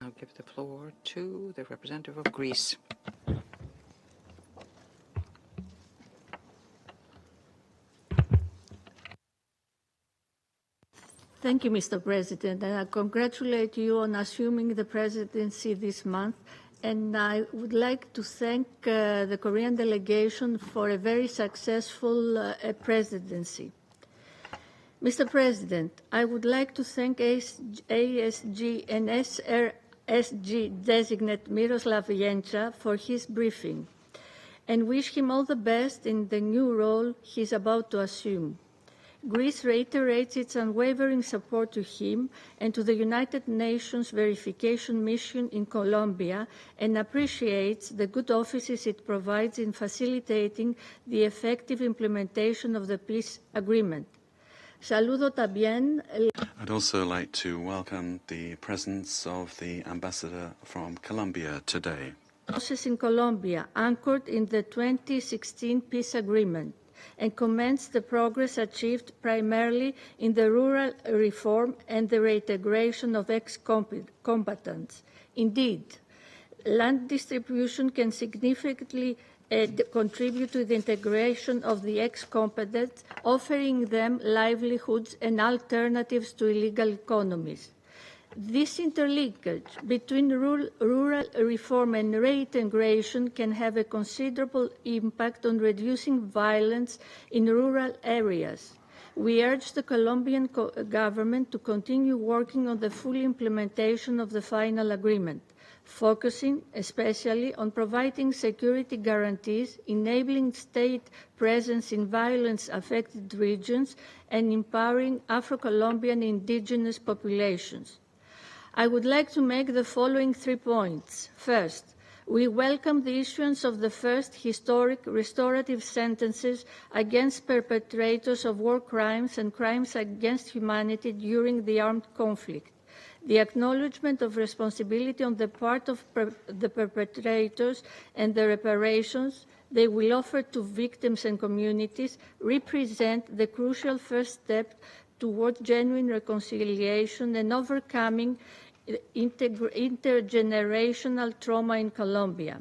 I'll give the floor to the representative of Greece. Thank you, Mr. President, and I congratulate you on assuming the presidency this month. And I would like to thank the Korean delegation for a very successful presidency. Mr. President, I would like to thank ASG and SRSG designate Miroslav Jenca for his briefing and wish him all the best in the new role he is about to assume. Greece reiterates its unwavering support to him and to the United Nations Verification Mission in Colombia and appreciates the good offices it provides in facilitating the effective implementation of the peace agreement. Saludo también. I'd also like to welcome the presence of the ambassador from Colombia today. Process in Colombia, anchored in the 2016 peace agreement, and commends the progress achieved primarily in the rural reform and the reintegration of ex-combatants. Indeed, land distribution can significantly contribute to the integration of the ex-combatants, offering them livelihoods and alternatives to illegal economies. This interlinkage between rural reform and reintegration can have a considerable impact on reducing violence in rural areas. We urge the Colombian government to continue working on the full implementation of the final agreement, focusing especially on providing security guarantees, enabling state presence in violence-affected regions, and empowering Afro-Colombian indigenous populations. I would like to make the following 3 points. First, we welcome the issuance of the first historic restorative sentences against perpetrators of war crimes and crimes against humanity during the armed conflict. The acknowledgement of responsibility on the part of the perpetrators and the reparations they will offer to victims and communities represent the crucial first step towards genuine reconciliation and overcoming intergenerational trauma in Colombia.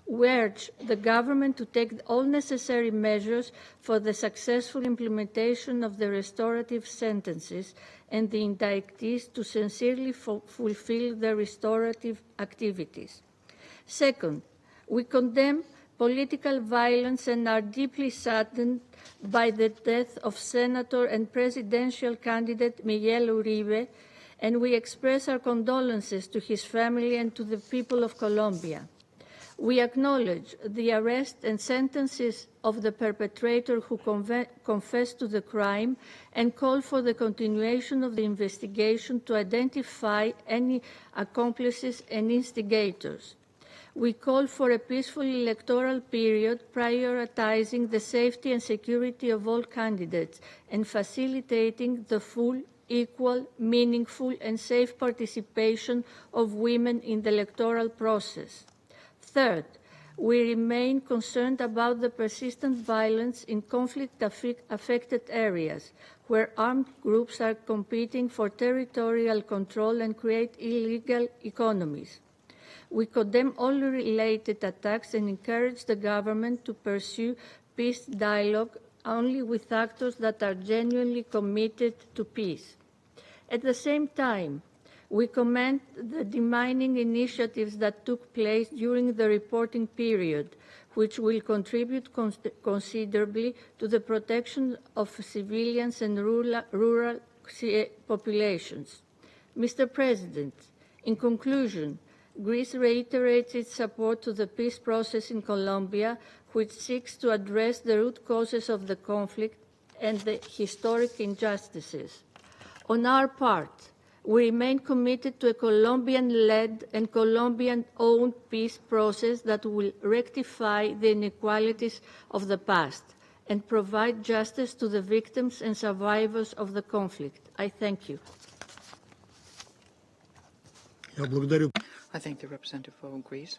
We urge the government to take all necessary measures for the successful implementation of the restorative sentences and the indictees to sincerely fulfill their restorative activities. Second, we condemn political violence and are deeply saddened by the death of Senator and presidential candidate Miguel Uribe, and we express our condolences to his family and to the people of Colombia. We acknowledge the arrest and sentences of the perpetrator who confessed to the crime and call for the continuation of the investigation to identify any accomplices and instigators. We call for a peaceful electoral period prioritizing the safety and security of all candidates and facilitating the full, equal, meaningful, and safe participation of women in the electoral process. Third, we remain concerned about the persistent violence in conflict-affected areas, where armed groups are competing for territorial control and create illegal economies. We condemn all related attacks and encourage the government to pursue peace dialogue only with actors that are genuinely committed to peace. At the same time, we commend the demining initiatives that took place during the reporting period, which will contribute considerably to the protection of civilians and rural populations. Mr. President, in conclusion, Greece reiterates its support to the peace process in Colombia, which seeks to address the root causes of the conflict and the historic injustices. On our part, we remain committed to a Colombian-led and Colombian-owned peace process that will rectify the inequalities of the past and provide justice to the victims and survivors of the conflict. I thank you. I thank the representative of Greece.